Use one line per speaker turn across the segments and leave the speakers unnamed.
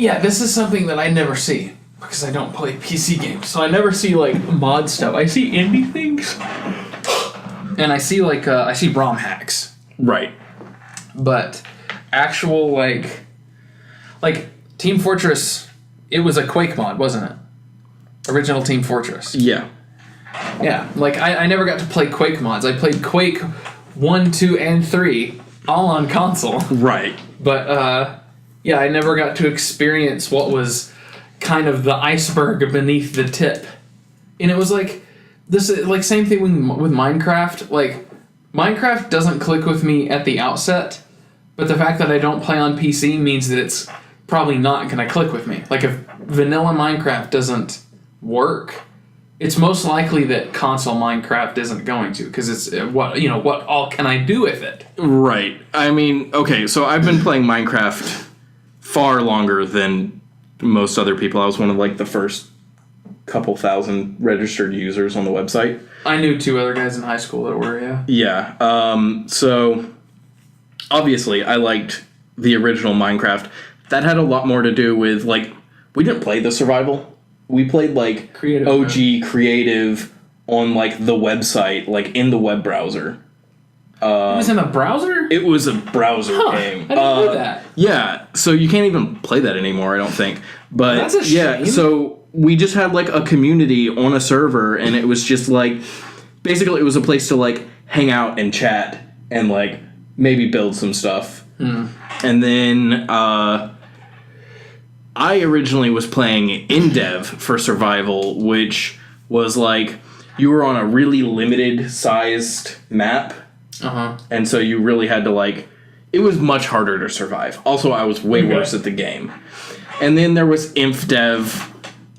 Yeah, this is something that I never see because I don't play PC games. So I never see like mod stuff. I see indie things, and I see like I see ROM hacks.
Right.
But actual like Team Fortress, it was a Quake mod, wasn't it? Original Team Fortress.
Yeah.
Yeah, like I never got to play Quake mods. I played Quake 1, 2, and 3 all on console.
Right.
But yeah, I never got to experience what was kind of the iceberg beneath the tip. And it was like this, like same thing with Minecraft. Like Minecraft doesn't click with me at the outset, but the fact that I don't play on PC means that it's probably not going to click with me. Like if vanilla Minecraft doesn't work, it's most likely that console Minecraft isn't going to, because it's what all can I do with it?
Right. I mean, okay, so I've been playing Minecraft far longer than most other people. I was one of like the first couple thousand registered users on the website.
I knew 2 other guys in high school that were, yeah.
Yeah. So obviously I liked the original Minecraft. That had a lot more to do with like, we didn't play the survival. We played like
creative
OG creative on like the website, like in the web browser.
It was in a browser?
It was a browser game.
I didn't know that.
Yeah, so you can't even play that anymore, I don't think. But
that's a shame.
Yeah, so we just had like a community on a server, and it was just like, basically it was a place to like hang out and chat and like maybe build some stuff. And then I originally was playing InDev for survival, which was like you were on a really limited sized map. And so you really had to like, it was much harder to survive. Also, I was way worse at the game. And then there was InfDev,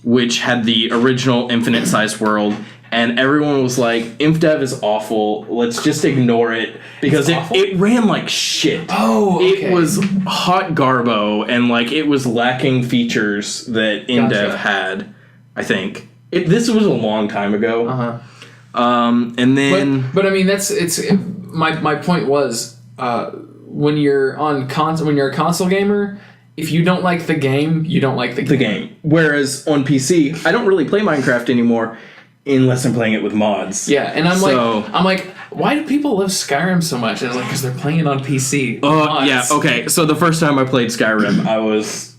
which had the original infinite sized world. And everyone was like, InfDev is awful. Let's just ignore it. Because it ran like shit.
Oh, okay.
It was hot garbo. And like it was lacking features that InDev had, I think. This was a long time ago. And then...
But I mean, my point was, when you're when you're a console gamer, if you don't like the game, you don't like the game.
Whereas on PC, I don't really play Minecraft anymore unless I'm playing it with mods.
Yeah, and I'm like, why do people love Skyrim so much? And it's like, because they're playing it on PC.
Yeah, okay. So the first time I played Skyrim, I was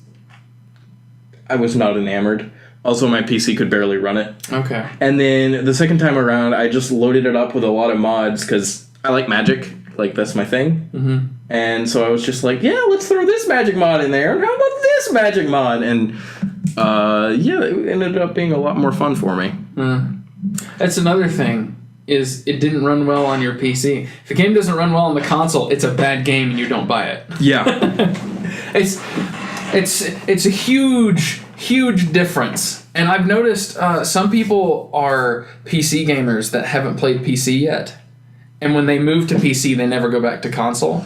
not enamored. Also, my PC could barely run it.
Okay.
And then the second time around, I just loaded it up with a lot of mods because I like magic. Like, that's my thing. And so I was just like, yeah, let's throw this magic mod in there. How about this magic mod? And, yeah, it ended up being a lot more fun for me.
That's another thing, is it didn't run well on your PC. If a game doesn't run well on the console, it's a bad game and you don't buy it.
Yeah.
It's a huge difference. And I've noticed some people are PC gamers that haven't played PC yet. And when they move to PC, they never go back to console.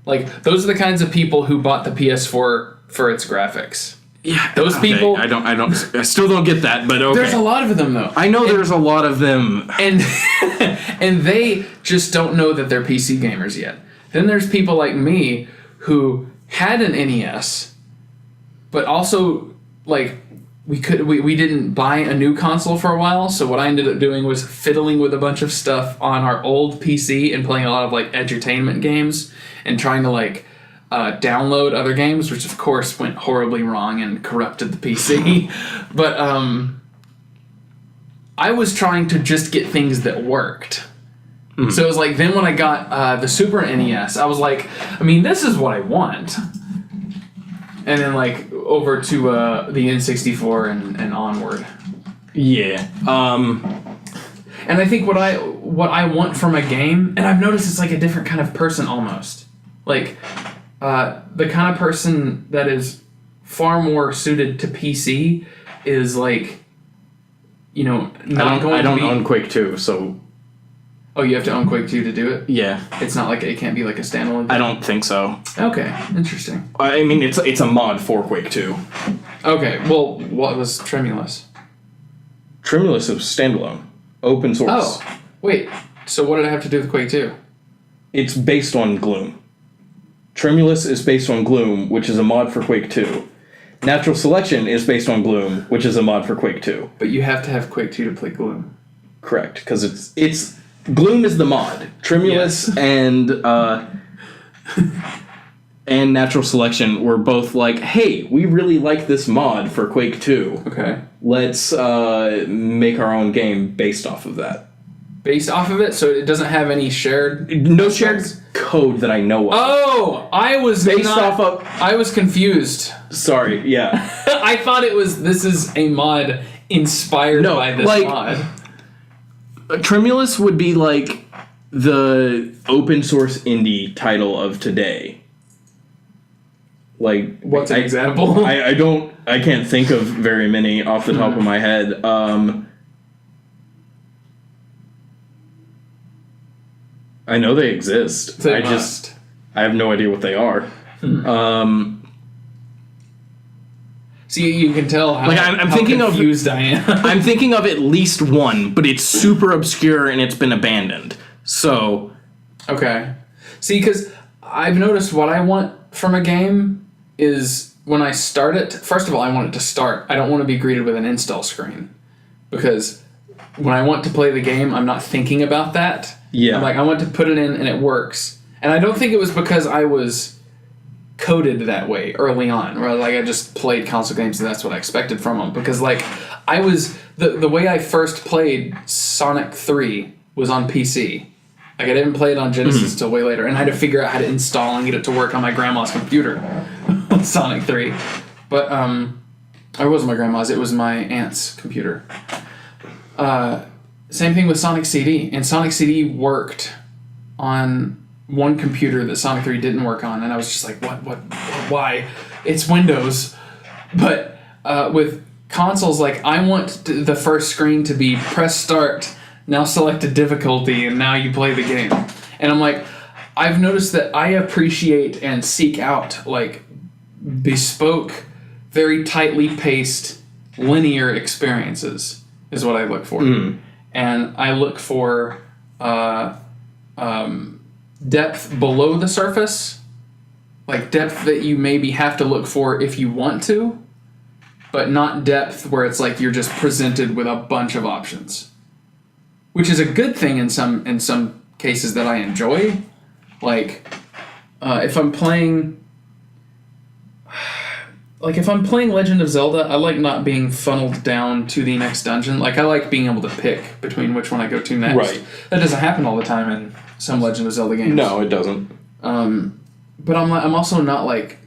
Like, those are the kinds of people who bought the PS4 for its graphics.
Yeah,
those people.
I still don't get that, but okay.
There's a lot of them, though.
I know there's a lot of them.
And they just don't know that they're PC gamers yet. Then there's people like me who had an NES, but also, like, we didn't buy a new console for a while, so what I ended up doing was fiddling with a bunch of stuff on our old PC and playing a lot of, like, edutainment games and trying to, like, download other games, which of course went horribly wrong and corrupted the PC. But I was trying to just get things that worked. So it was like, then when I got the Super NES, I was like, I mean, this is what I want. And then, like, over to the N64 and onward.
Yeah.
And I think what I want from a game, and I've noticed it's like a different kind of person almost. Like, the kind of person that is far more suited to PC is like, I don't
own Quake 2, so...
Oh, you have to own Quake 2 to do it?
Yeah.
It's not like, it can't be like a standalone thing?
I don't think so.
Okay, interesting.
I mean, it's a mod for Quake 2.
Okay, well, what was Tremulous?
Tremulous is standalone. Open source.
Oh, wait. So what did it have to do with Quake 2?
It's based on Gloom. Tremulous is based on Gloom, which is a mod for Quake 2. Natural Selection is based on Gloom, which is a mod for Quake 2.
But you have to have Quake 2 to play Gloom.
Correct, because it's Gloom is the mod. Tremulous and Natural Selection were both like, hey, we really like this mod for Quake 2.
Okay.
Let's make our own game based off of that.
Based off of it? So it doesn't have any shared...
No shared code that I know of.
Oh! I was I was confused.
Sorry, yeah.
I thought this is a mod inspired by this mod.
Tremulous would be like the open source indie title of today. Like,
what's an example?
I can't think of very many off the top of my head. I know they exist. I have no idea what they are.
See, you can tell how,
I'm thinking
confused I am.
I'm thinking of at least one, but it's super obscure and it's been abandoned. So,
okay. See, because I've noticed what I want from a game is when I start it. First of all, I want it to start. I don't want to be greeted with an install screen, because when I want to play the game, I'm not thinking about that.
Yeah.
I'm like, I want to put it in and it works. And I don't think it was because I was coded that way early on, or like I just played console games and that's what I expected from them. Because like I was the way I first played Sonic 3 was on PC. Like I didn't play it on Genesis till way later, and I had to figure out how to install and get it to work on my grandma's computer. Sonic 3, but it wasn't my grandma's; it was my aunt's computer. Same thing with Sonic CD, and Sonic CD worked on one computer that Sonic 3 didn't work on, and I was just like, what, why? It's Windows. But with consoles, like, I want the first screen to be press start, now select a difficulty, and now you play the game. And I'm like, I've noticed that I appreciate and seek out, like, bespoke, very tightly paced, linear experiences is what I look for. And I look for depth below the surface, like depth that you maybe have to look for if you want to, but not depth where it's like you're just presented with a bunch of options, which is a good thing in some cases that I enjoy. Like if I'm playing Legend of Zelda, I like not being funneled down to the next dungeon. Like, I like being able to pick between which one I go to next.
Right.
That doesn't happen all the time in some Legend of Zelda games.
No, it doesn't.
But I'm also not like...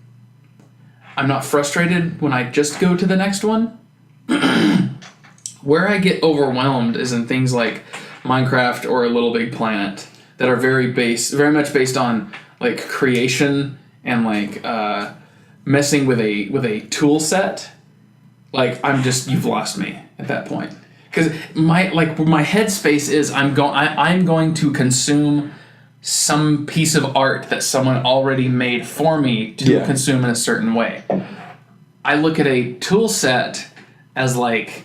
I'm not frustrated when I just go to the next one. Where I get overwhelmed is in things like Minecraft or Little Big Planet that are very much based on, like, creation and, like... messing with a tool set. Like, you've lost me at that point, because my headspace is I'm going to consume some piece of art that someone already made for me to consume in a certain way. I look at a tool set as like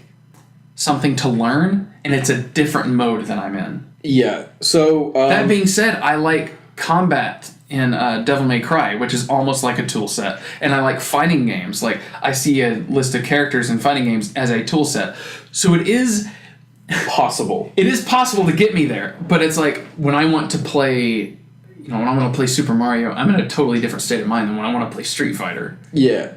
something to learn, and it's a different mode than I'm in.
Yeah. So
that being said, I like combat in Devil May Cry, which is almost like a tool set. And I like fighting games. Like, I see a list of characters in fighting games as a tool set. So it is
possible.
It is possible to get me there. But it's like, when I want to play, when I want to play Super Mario, I'm in a totally different state of mind than when I want to play Street Fighter.
Yeah.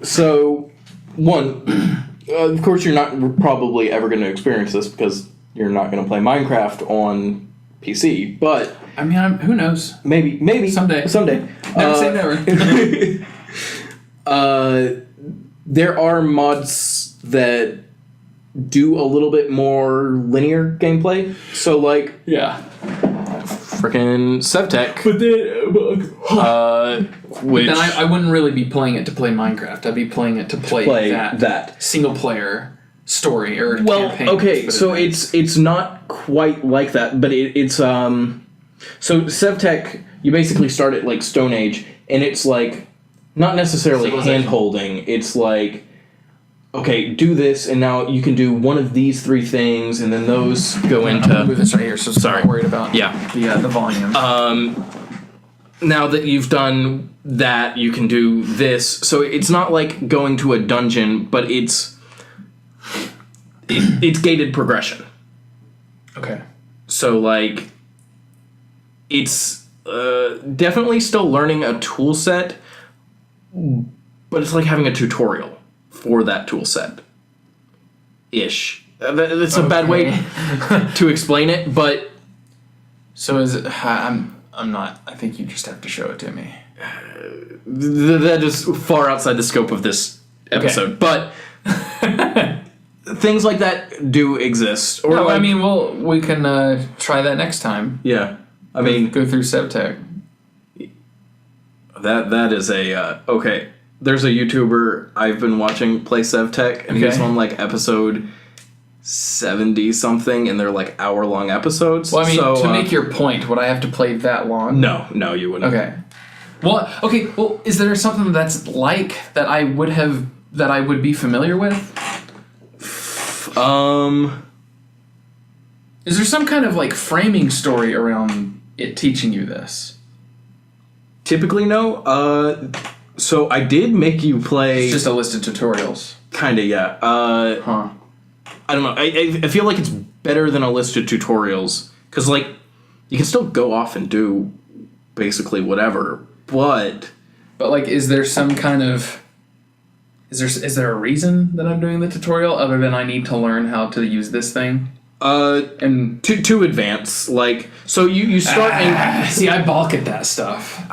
So, one, of course you're not probably ever going to experience this because you're not going to play Minecraft on PC, but...
I mean, who knows?
Maybe.
Someday.
Never
say
never. There are mods that do a little bit more linear gameplay. So, like...
Yeah.
Frickin' Sevtech.
But then I wouldn't really be playing it to play Minecraft. I'd be playing it to play that single-player story or campaign.
Okay, so it's not quite like that, but it's so Sevtech, you basically start at like Stone Age, and it's like not necessarily hand-holding. It's like, okay, do this, and now you can do one of these three things, and then those go into...
I'm move this right here, so sorry. I'm not worried about the volume.
now that you've done that, you can do this. So it's not like going to a dungeon, but it's gated progression.
Okay.
So, like, it's definitely still learning a tool set, but it's like having a tutorial for that tool set. Ish. That's a bad way to explain it, but...
So is it... I'm not... I think you just have to show it to me.
That is far outside the scope of this episode, but... Things like that do exist. Or
no, I mean, we can try that next time.
Yeah. I mean...
Go through SevTech.
That is a... okay. There's a YouTuber I've been watching play SevTech, and he's on, like, episode 70-something, and they're, like, hour-long episodes.
Well, I mean, to make your point, would I have to play that long?
No, you wouldn't.
Okay. Well, is there something that's like that I would be familiar with? Is there some kind of, like, framing story around it teaching you this?
Typically, no. So I did make you play...
It's just a list of tutorials.
Kinda, yeah. I don't know. I feel like it's better than a list of tutorials. Because, like, you can still go off and do basically whatever, but...
But, like, is there some kind of... Is there a reason that I'm doing the tutorial other than I need to learn how to use this thing?
And to advance, like, so you start and...
See, I balk at that stuff.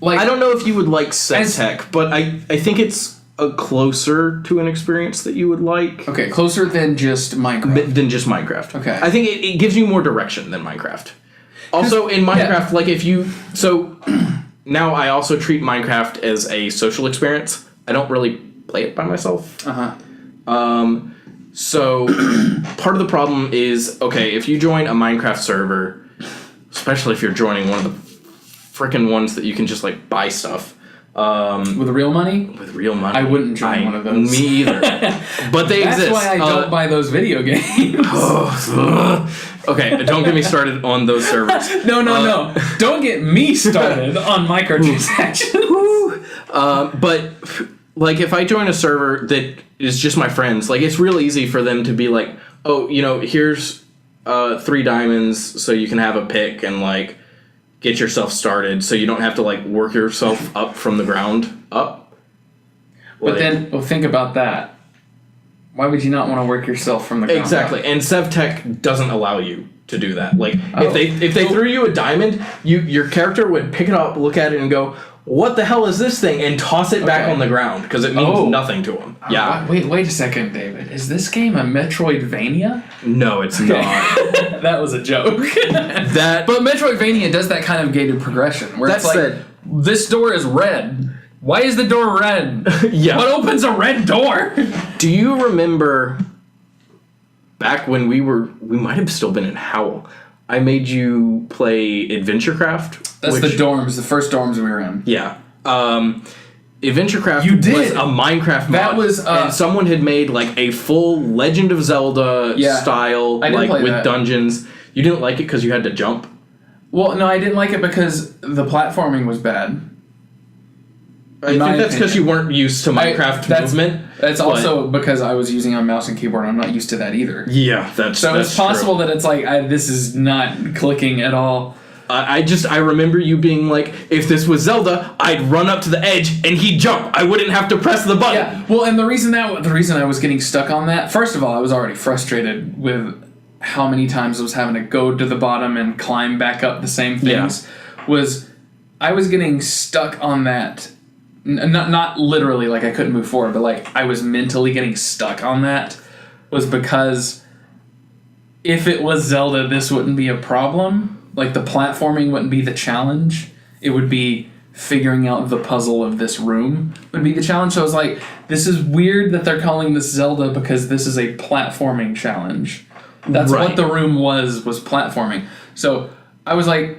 Like, I don't know if you would like SevTech, but I think it's closer to an experience that you would like.
Okay, closer than just Minecraft. Okay.
I think it gives you more direction than Minecraft. Also, in Minecraft, like, if you... So, now I also treat Minecraft as a social experience. I don't really play it by myself. So, part of the problem is, okay, if you join a Minecraft server, especially if you're joining one of the frickin' ones that you can just, like, buy stuff.
With real money?
With real money.
I wouldn't join one of those.
Me either. But they exist.
That's why I don't buy those video games.
Okay, don't get me started on those servers.
No. Don't get me started on microtransactions.
But, like, if I join a server that is just my friends, like, it's real easy for them to be like, oh, here's 3 diamonds so you can have a pick and, like, get yourself started so you don't have to, like, work yourself up from the ground up.
But then, think about that. Why would you not want to work yourself from the ground
Exactly,
up?
and SevTech doesn't allow you to do that. Like, if they threw you a diamond, your character would pick it up, look at it, and go, what the hell is this thing? And toss it back on the ground, because it means nothing to him. Yeah.
Wait a second, David. Is this game a Metroidvania?
No, it's not.
That was a joke. But Metroidvania does that kind of gated progression, where it's like, this door is red. Why is the door red?
Yeah.
What opens a red door?
Do you remember back when we might have still been in Howl, I made you play AdventureCraft?
That's the dorms, the first dorms we were in.
Yeah. AdventureCraft was a Minecraft mod.
That was...
and someone had made, like, a full Legend of Zelda style, like, with dungeons. You didn't like it because you had to jump?
Well, no, I didn't like it because the platforming was bad.
I think that's because you weren't used to Minecraft movement.
That's also because I was using a mouse and keyboard. I'm not used to that either.
Yeah, that's
it's possible that it's like, this is not clicking at all.
I remember you being like, if this was Zelda, I'd run up to the edge and he'd jump. I wouldn't have to press the button.
Yeah, well, and the reason I was getting stuck on that, first of all, I was already frustrated with how many times I was having to go to the bottom and climb back up the same things. Was I was getting stuck on that. Not literally, like, I couldn't move forward, but, like, I was mentally getting stuck on that, was because if it was Zelda, this wouldn't be a problem. Like, the platforming wouldn't be the challenge. It would be figuring out the puzzle of this room would be the challenge. So I was like, this is weird that they're calling this Zelda because this is a platforming challenge. That's what the room was platforming. So I was like...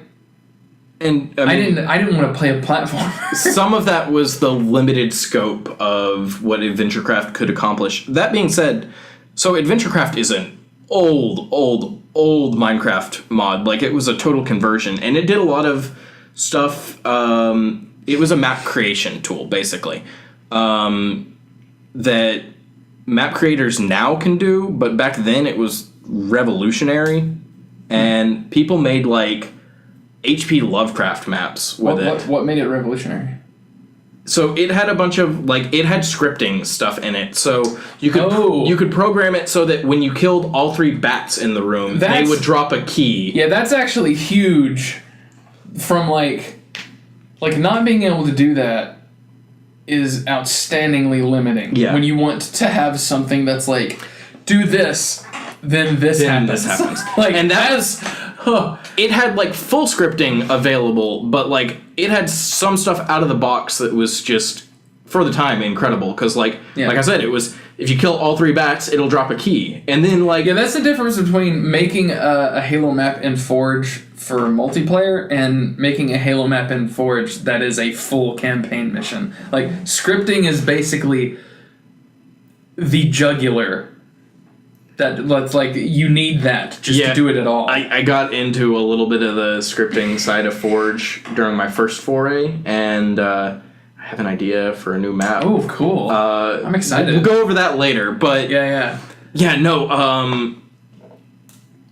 And
I didn't want to play a platformer.
Some of that was the limited scope of what AdventureCraft could accomplish. That being said, so AdventureCraft is an old Minecraft mod. Like, it was a total conversion, and it did a lot of stuff. It was a map creation tool, basically, that map creators now can do, but back then it was revolutionary, and people made like H.P. Lovecraft maps with it.
What made it revolutionary?
So it had a bunch of it had scripting stuff in it. So you could program it so that when you killed all 3 bats in the room, they would drop a key.
Yeah, that's actually huge. From like not being able to do that is outstandingly limiting.
Yeah.
When you want to have something that's like, do this, then this happens.
And that is... It had like full scripting available, but like it had some stuff out of the box that was just for the time incredible, because like I said, it was if you kill all 3 bats, it'll drop a key, and then
that's the difference between making a Halo map in Forge for multiplayer and making a Halo map in Forge that is a full campaign mission. Like scripting is basically the jugular. That's like you need that just to do it at all.
I got into a little bit of the scripting side of Forge during my first foray, and I have an idea for a new map.
Oh, cool! I'm excited.
We'll go over that later, but
yeah.
No.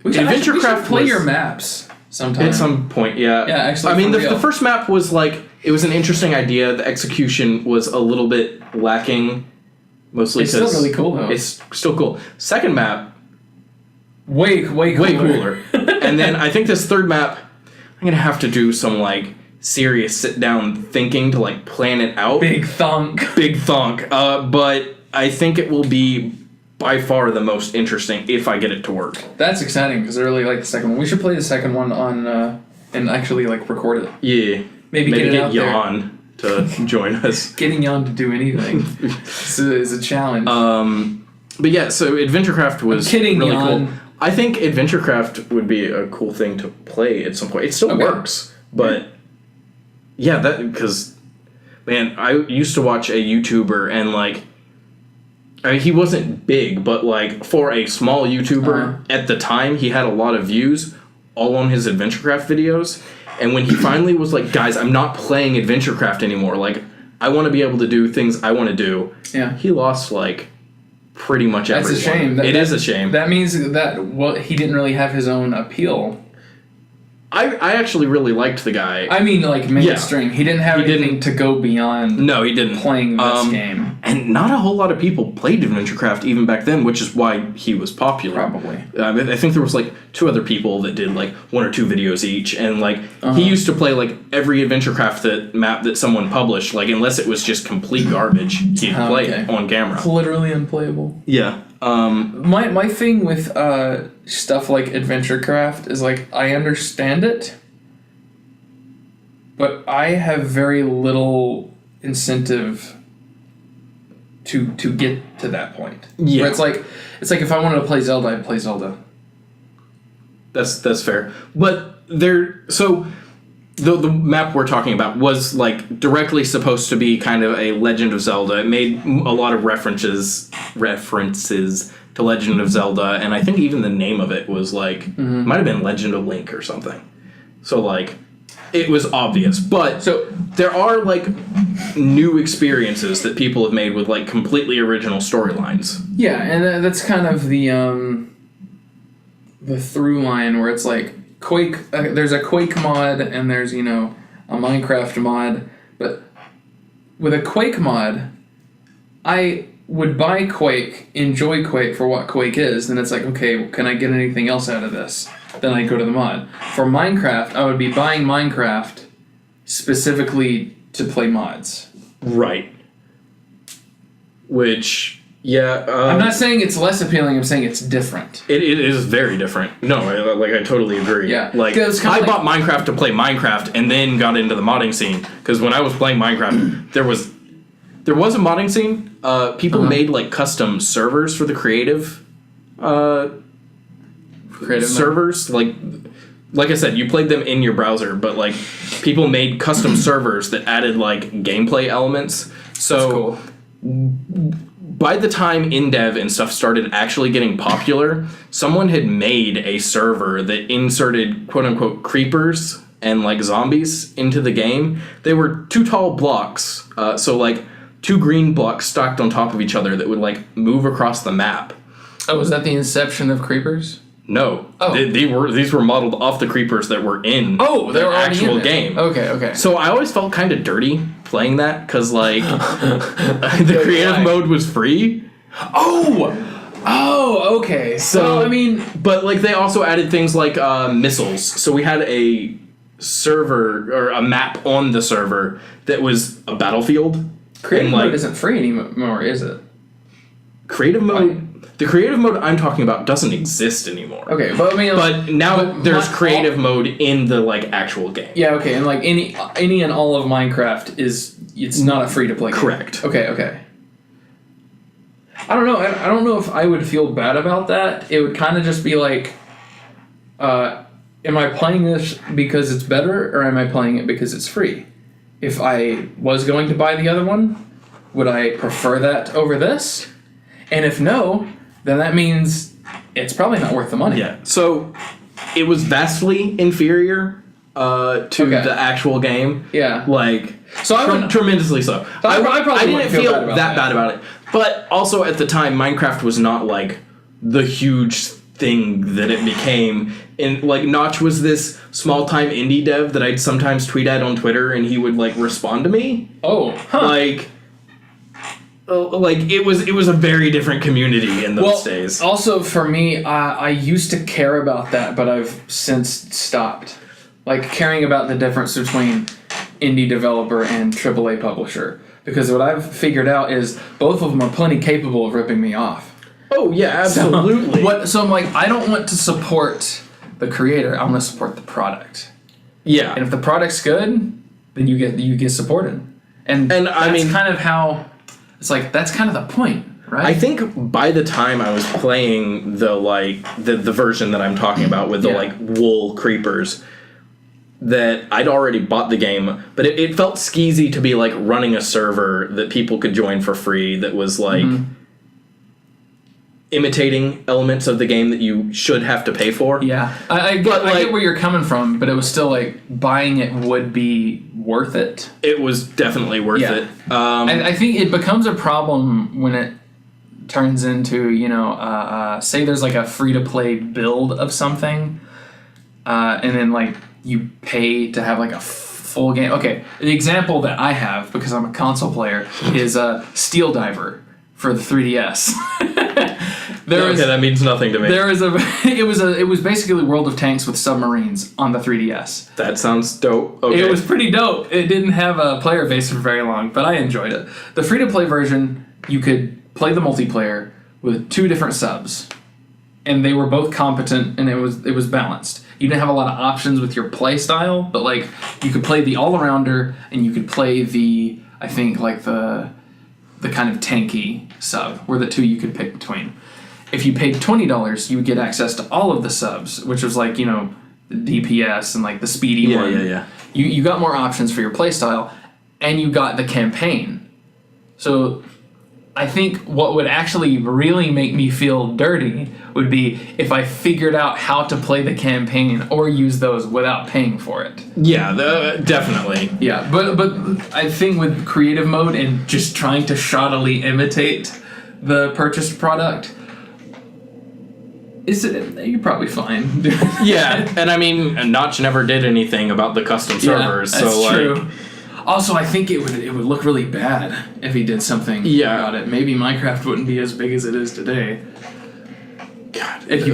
We should play your maps sometime
at some point. Yeah.
Yeah, actually.
I mean, the first map was it was an interesting idea. The execution was a little bit lacking. Mostly
it's still really cool though.
It's still cool. Second map,
way cooler.
And then I think this third map, I'm gonna have to do some serious sit down thinking to plan it out.
Big thunk.
But I think it will be by far the most interesting if I get it to work.
That's exciting because I really like the second one. We should play the second one on and actually record it.
Yeah.
Maybe get
it Jan to join us.
Getting Jan to do anything is a challenge.
But yeah, so AdventureCraft was really
Jan.
cool. I think AdventureCraft would be a cool thing to play at some point. It still works, but yeah, that because man, I used to watch a YouTuber and he wasn't big, but for a small YouTuber at the time, he had a lot of views all on his AdventureCraft videos. And when he finally was like, guys, I'm not playing AdventureCraft anymore. I want to be able to do things I want to do.
Yeah.
He lost pretty much everyone.
That's a shame.
It is a shame.
That means that he didn't really have his own appeal.
I actually really liked the guy.
I mean, mainstream. Yeah. He didn't have anything to go beyond.
No, he didn't.
Playing this game.
And not a whole lot of people played AdventureCraft even back then, which is why he was popular.
Probably.
I think there was 2 other people that did 1 or 2 videos each, and he used to play every AdventureCraft map that someone published. Unless it was just complete garbage, he'd play it on camera.
It's literally unplayable.
Yeah.
My thing with stuff like AdventureCraft is I understand it, but I have very little incentive to get to that point.
Yeah.
Where it's like if I wanted to play Zelda, I'd play Zelda.
That's fair. But the map we're talking about was directly supposed to be kind of a Legend of Zelda. It made a lot of references to Legend of Zelda, and I think even the name of it was might have been Legend of Link or something. So it was obvious, but so there are new experiences that people have made with completely original storylines.
Yeah, and that's kind of the through line where it's Quake. There's a Quake mod and there's a Minecraft mod, but with a Quake mod, I would buy Quake, enjoy Quake for what Quake is, then it's okay, can I get anything else out of this? Then I go to the mod. For Minecraft, I would be buying Minecraft specifically to play mods.
Right. Which, yeah...
I'm not saying it's less appealing, I'm saying it's different.
It is very different. No, I totally agree.
Yeah.
I bought Minecraft to play Minecraft and then got into the modding scene, because when I was playing Minecraft, there was a modding scene. People made custom servers for the creative servers. Like I said, you played them in your browser, but people made custom servers that added gameplay elements. So
that's cool.
By the time InDev and stuff started actually getting popular, someone had made a server that inserted quote unquote creepers and like zombies into the game, they were 2 tall blocks. So like 2 green blocks stacked on top of each other that would like move across the map.
Oh, was that the inception of creepers?
No.
Oh.
These were modeled off the creepers that were in
the
actual game.
Okay.
So I always felt kind of dirty playing that because like the creative mode was free.
Oh, okay. So, I mean...
But like they also added things like missiles. So we had a server or a map on the server that was a battlefield.
Creative mode isn't free anymore, is it?
Creative mode... The creative mode I'm talking about doesn't exist anymore.
Okay, but I mean...
But now there's creative mode in the, like, actual game.
Yeah, okay, and like any and all of Minecraft it's not a free-to-play game.
Correct.
Okay. I don't know. I don't know if I would feel bad about that. It would kind of just be like, am I playing this because it's better, or am I playing it because it's free? If I was going to buy the other one, would I prefer that over this? And if no, then that means it's probably not worth the money.
Yeah. So it was vastly inferior to the actual game.
Yeah.
Like,
so
tremendously so. I didn't feel that bad about it. But also at the time, Minecraft was not like the huge thing that it became. And like Notch was this small-time indie dev that I'd sometimes tweet at on Twitter, and he would like respond to me.
Oh, huh.
Like it was a very different community in those days.
Also, for me, I used to care about that, but I've since stopped. Like caring about the difference between indie developer and AAA publisher. Because what I've figured out is both of them are plenty capable of ripping me off.
Oh yeah, absolutely.
So I'm like, I don't want to support the creator. I want to support the product.
Yeah.
And if the product's good, then you get supported. And that's
I mean,
kind of how it's like. That's kind of the point, right?
I think by the time I was playing the version that I'm talking about with the like wool creepers, that I'd already bought the game, but it felt skeezy to be like running a server that people could join for free that was like imitating elements of the game that you should have to pay for.
Yeah, I get where you're coming from, but it was still like buying it would be worth it.
It was definitely worth it.
I think it becomes a problem when it turns into, say there's like a free-to-play build of something, and then like you pay to have like a full game. Okay, the example that I have, because I'm a console player, is Steel Diver for the 3DS.
That means nothing to me.
It was basically World of Tanks with submarines on the 3DS.
That sounds dope. Okay.
It was pretty dope. It didn't have a player base for very long, but I enjoyed it. The free-to-play version, you could play the multiplayer with 2 different subs, and they were both competent, and it was balanced. You didn't have a lot of options with your play style, but like you could play the all-arounder, and you could play the kind of tanky sub were the 2 you could pick between. If you paid $20, you would get access to all of the subs, which was like, the DPS and like the speedy one.
Yeah.
You got more options for your playstyle, and you got the campaign. So I think what would actually really make me feel dirty would be if I figured out how to play the campaign or use those without paying for it.
Yeah, definitely.
Yeah, but I think with creative mode and just trying to shoddily imitate the purchased product, you're probably fine.
Yeah, and I mean, Notch never did anything about the custom servers,
that's true. Also, I think it would look really bad if he did something about it. Maybe Minecraft wouldn't be as big as it is today.
God,
if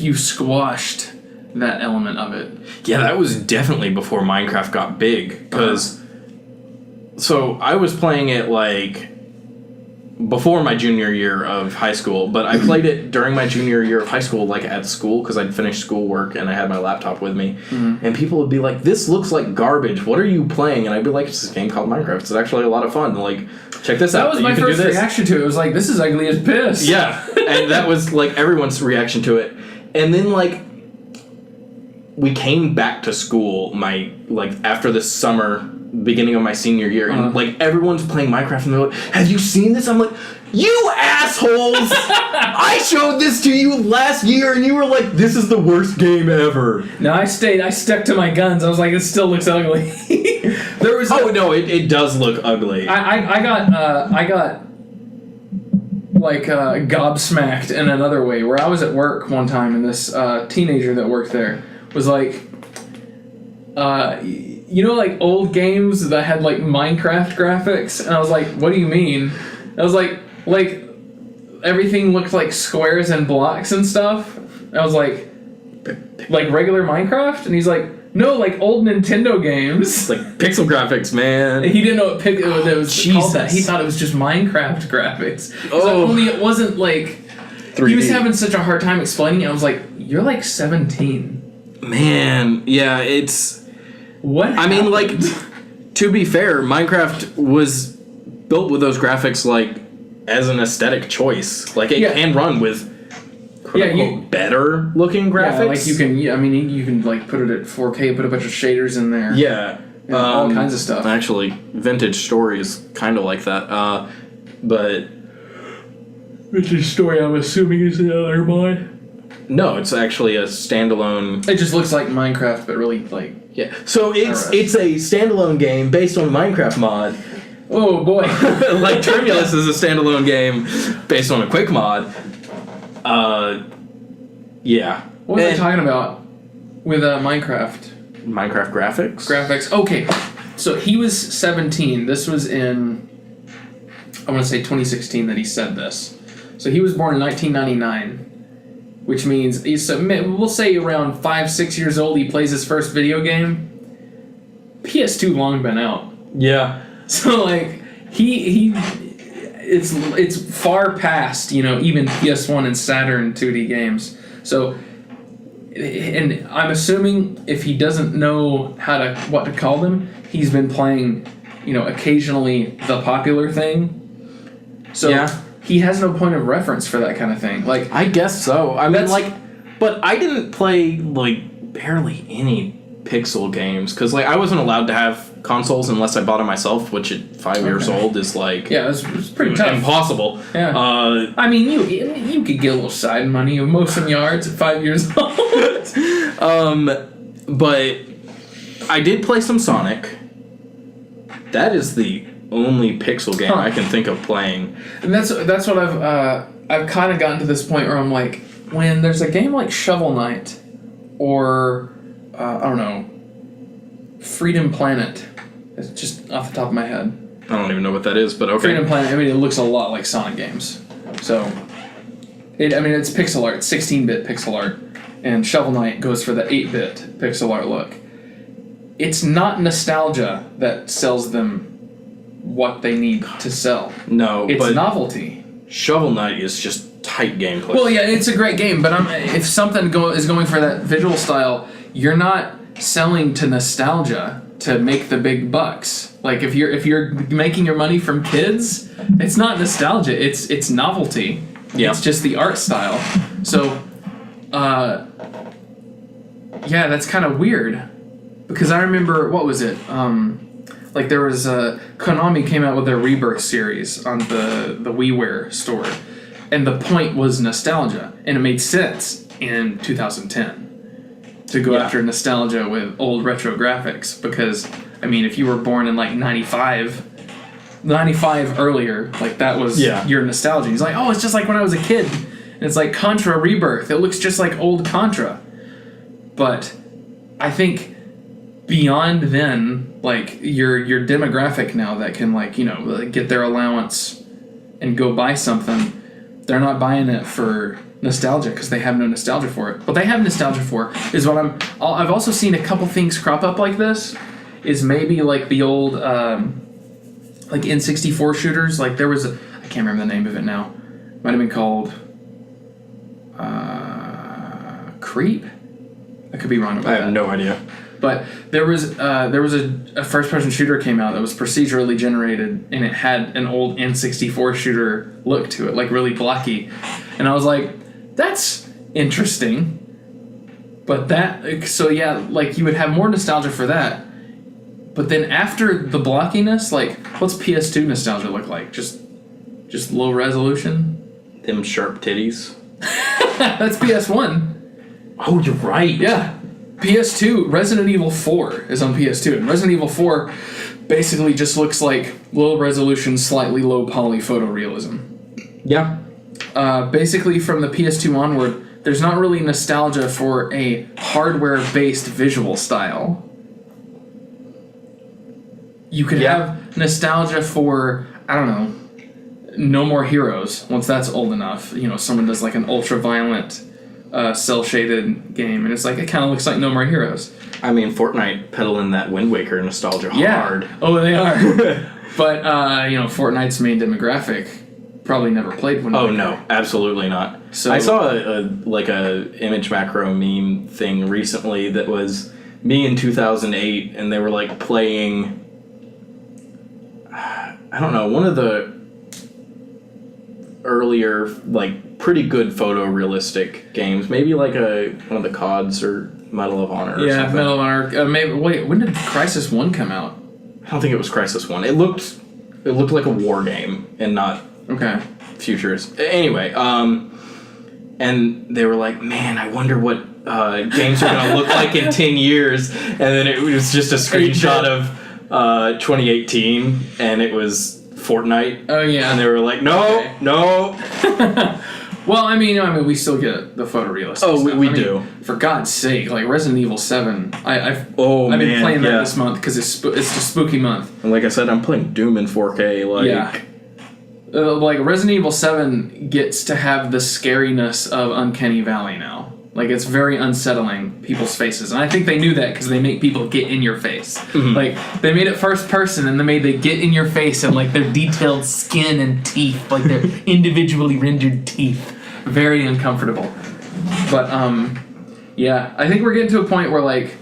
you squashed that element of it.
Yeah, that was definitely before Minecraft got big. So I was playing it like before my junior year of high school, but I played it during my junior year of high school, like at school, because I'd finished schoolwork and I had my laptop with me. Mm-hmm. And people would be like, "This looks like garbage. What are you playing?" And I'd be like, "It's this game called Minecraft. It's actually a lot of fun. Like, check this out."
That was my first reaction to it. It was like, "This is ugly as piss."
Yeah, and that was like everyone's reaction to it. And then like we came back to school after the summer beginning of my senior year, and like everyone's playing Minecraft, and they're like, "Have you seen this?" I'm like, "You assholes! I showed this to you last year, and you were like, this is the worst game ever."
No, I stuck to my guns. I was like, it still looks ugly. There was
no, it does look ugly.
I got like gobsmacked in another way, where I was at work one time, and this teenager that worked there was like, like old games that had like Minecraft graphics, and I was like, what do you mean? I was like everything looked like squares and blocks and stuff. I was like regular Minecraft, and he's like, no, like old Nintendo games.
It's like pixel graphics, man.
He didn't know it was called that. He thought it was just Minecraft graphics. Only it wasn't like 3D. He was having such a hard time explaining it. I was like, you're like 17.
Man, yeah, it's...
What happened?
I mean, like, to be fair, Minecraft was built with those graphics, like, as an aesthetic choice. Like, it can run with... better looking graphics.
Yeah, like you can like put it at 4K, put a bunch of shaders in there.
Yeah,
all kinds of stuff.
Actually, Vintage Story is kind of like that. But
Vintage Story, I'm assuming, is the other mod.
No, it's actually a standalone.
It just looks like Minecraft, but really like
So it's a standalone game based on Minecraft mod.
Oh boy!
Like Terminus is a standalone game based on a Quick mod. Yeah.
What was I talking about with Minecraft?
Minecraft graphics?
Graphics. Okay. So he was 17. This was in, I want to say 2016 that he said this. So he was born in 1999, which means we'll say around 5-6 years old he plays his first video game. PS2 long been out.
Yeah.
So like it's far past, even PS1 and Saturn 2D games. So, and I'm assuming if he doesn't know what to call them, he's been playing, occasionally the popular thing. So he has no point of reference for that kind of thing. Like,
I guess so. I mean, but I didn't play like barely any pixel games because like I wasn't allowed to have consoles unless I bought them myself, which at 5 years old is like
it's pretty tough,
impossible.
Yeah, I mean you could get a little side money of most of yards at 5 years old.
But I did play some Sonic. That is the only pixel game I can think of playing,
and that's what I've kind of gotten to this point where I'm like, when there's a game like Shovel Knight or I don't know, Freedom Planet. It's just off the top of my head.
I don't even know what that is, but okay.
Freedom Planet, it looks a lot like Sonic games. So, it's pixel art, 16-bit pixel art. And Shovel Knight goes for the 8-bit pixel art look. It's not nostalgia that sells them what they need to sell.
No,
it's novelty.
Shovel Knight is just tight gameplay.
Well, yeah, it's a great game, but if something is going for that visual style, you're not selling to nostalgia to make the big bucks. Like if you're making your money from kids, it's not nostalgia, it's novelty. Yeah. It's just the art style. So that's kind of weird, because I remember, what was it, like there was Konami came out with their Rebirth series on the WiiWare store, and the point was nostalgia, and it made sense in 2010 to go after nostalgia with old retro graphics, because if you were born in like 95 earlier, like that was your nostalgia. He's like, oh, it's just like when I was a kid, and it's like Contra Rebirth, it looks just like old Contra. But I think beyond then, like your demographic now that can get their allowance and go buy something, they're not buying it for nostalgia because they have no nostalgia for it. What they have nostalgia for is what I've also seen a couple things crop up like this, is maybe like the old like N64 shooters. Like there was I can't remember the name of it now. Might have been called Creep. I could be wrong about that.
I have no idea.
But there was a first-person shooter came out that was procedurally generated, and it had an old N64 shooter look to it, like really blocky. And I was like, that's interesting. But like you would have more nostalgia for that. But then after the blockiness, like, what's PS2 nostalgia look like? Just low resolution?
Them sharp titties.
That's PS1.
Oh, you're right.
Yeah. PS2, Resident Evil 4 is on PS2. And Resident Evil 4 basically just looks like low resolution, slightly low poly photorealism.
Yeah.
Basically, from the PS2 onward, there's not really nostalgia for a hardware-based visual style. You could have nostalgia for, I don't know, No More Heroes, once that's old enough. You know, someone does like an ultra-violent, cel-shaded game, and it's like, it kind of looks like No More Heroes.
I mean, Fortnite peddling that Wind Waker nostalgia hard.
Oh, they are. But, Fortnite's main demographic probably never played Wind Waker.
Oh, no, absolutely not. So I saw a image macro meme thing recently that was me in 2008, and they were like playing, I don't know, one of the earlier, like, pretty good photorealistic games. Maybe like one of the CODs or Medal of Honor or something. Yeah,
Medal of Honor. Wait, when did Crysis 1 come out?
I don't think it was Crysis 1. It looked like a war game and not futures. Anyway, and they were like, man, I wonder what games are going to look like in 10 years. And then it was just a screenshot of 2018, and it was Fortnite.
Oh, yeah.
And they were like, no.
Well, I mean, we still get the photorealistic
stuff. We
do.
do.
For God's sake, like Resident Evil 7, I've been playing that this month because it's the spooky month.
And like I said, I'm playing Doom in 4K.
Like Resident Evil 7 gets to have the scariness of Uncanny Valley now. Like, it's very unsettling, people's faces. And I think they knew that because they make people get in your face. Mm-hmm. Like, they made it first person, and they get in your face, and, like, their detailed skin and teeth, like, their individually rendered teeth. Very uncomfortable. But, I think we're getting to a point where, like,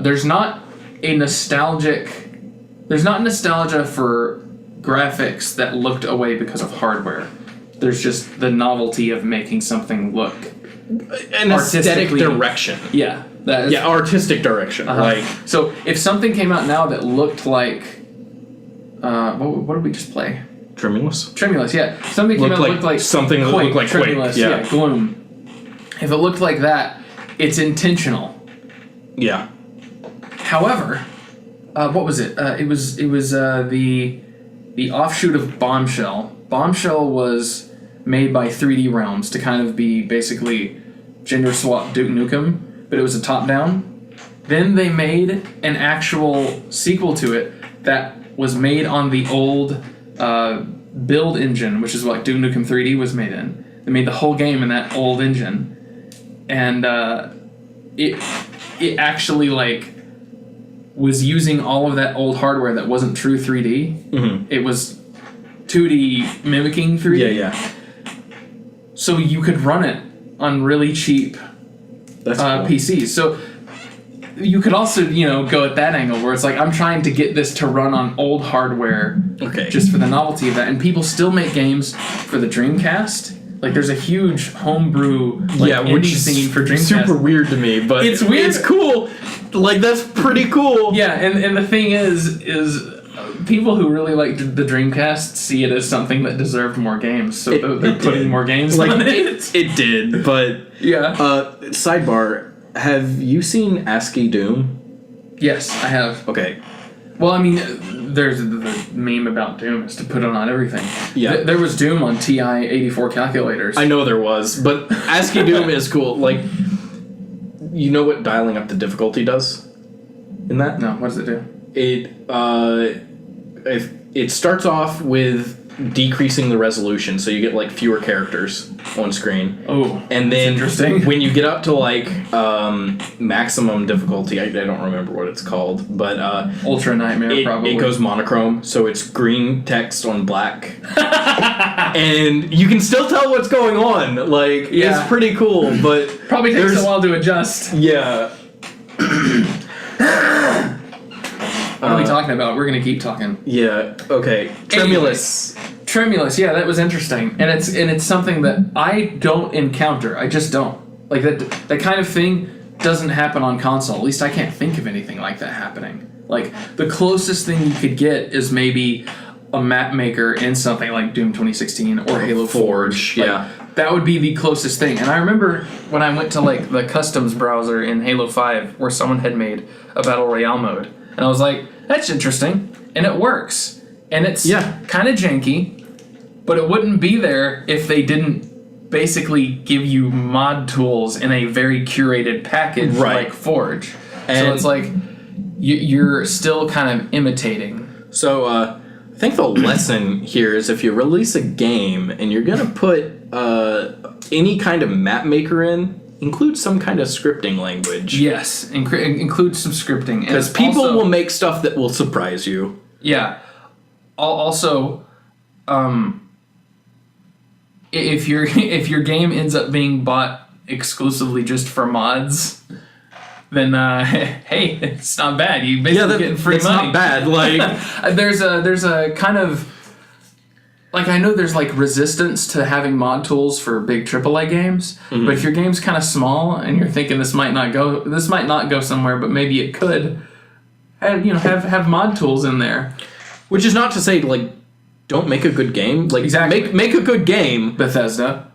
there's not nostalgia for graphics that looked away because of hardware. There's just the novelty of making something look
an aesthetic direction.
Yeah.
Artistic direction. Like,
so if something came out now that looked like what did we just play? Tremulous, yeah. Something came out that looked like
something that looked like
Tremulous,
Quake. Yeah,
Gloom. If it looked like that, it's intentional.
Yeah.
However, what was it? It was the offshoot of Bombshell. Bombshell was made by 3D Realms to kind of be basically gender swap Duke Nukem, but it was a top-down. Then they made an actual sequel to it that was made on the old build engine, which is what Duke Nukem 3D was made in. They made the whole game in that old engine, and it actually was using all of that old hardware that wasn't true 3D. Mm-hmm. It was 2D mimicking 3D.
Yeah.
So you could run it on really cheap PCs. So you could also, go at that angle where it's like, I'm trying to get this to run on old hardware just for the novelty of that. And people still make games for the Dreamcast. Like, there's a huge homebrew indie scene for Dreamcast.
Super weird to me, but
it's weird.
It's cool. Like, that's pretty cool.
Yeah, and the thing is people who really like the Dreamcast see it as something that deserved more games, so they're putting more games on it.
It did, but
yeah.
Sidebar: have you seen ASCII Doom?
Yes, I have.
Okay.
Well, I mean, there's the meme about Doom is to put it on everything. Yeah. There was Doom on TI-84 calculators.
I know there was, but ASCII Doom is cool. Like, you know what dialing up the difficulty does in that?
No, what does it do?
It starts off with decreasing the resolution, so you get fewer characters on screen.
Oh,
and then
interesting.
When you get up to maximum difficulty, I don't remember what it's called, but
Ultra Nightmare probably.
It goes monochrome, so it's green text on black, and you can still tell what's going on. It's pretty cool, but
probably takes a while to adjust.
Yeah.
What are we talking about? We're gonna keep talking.
Yeah. Okay. Tremulous.
Tremulous. Yeah, that was interesting, and it's something that I don't encounter. I just don't that kind of thing doesn't happen on console. At least I can't think of anything like that happening. Like, the closest thing you could get is maybe a map maker in something like Doom 2016 or Halo Forge.
Yeah.
That would be the closest thing. And I remember when I went to, like, the customs browser in Halo 5 where someone had made a Battle Royale mode. And I was like, that's interesting. And it works. And it's kind of janky, but it wouldn't be there if they didn't basically give you mod tools in a very curated package like Forge. And so it's like you're still kind of imitating.
So I think the lesson here is if you release a game and you're going to put any kind of map maker in, include some kind of scripting language.
Yes, include some scripting.
Because people will make stuff that will surprise you.
Yeah. Also, if your game ends up being bought exclusively just for mods, then hey, it's not bad. You basically getting free money.
It's not bad. Like
there's a kind of like, I know there's like resistance to having mod tools for big AAA games, but if your game's kind of small and you're thinking this might not go somewhere, but maybe it could, have mod tools in there.
Which is not to say, like, don't make a good game. Like,
exactly.
Make a good game.
Bethesda.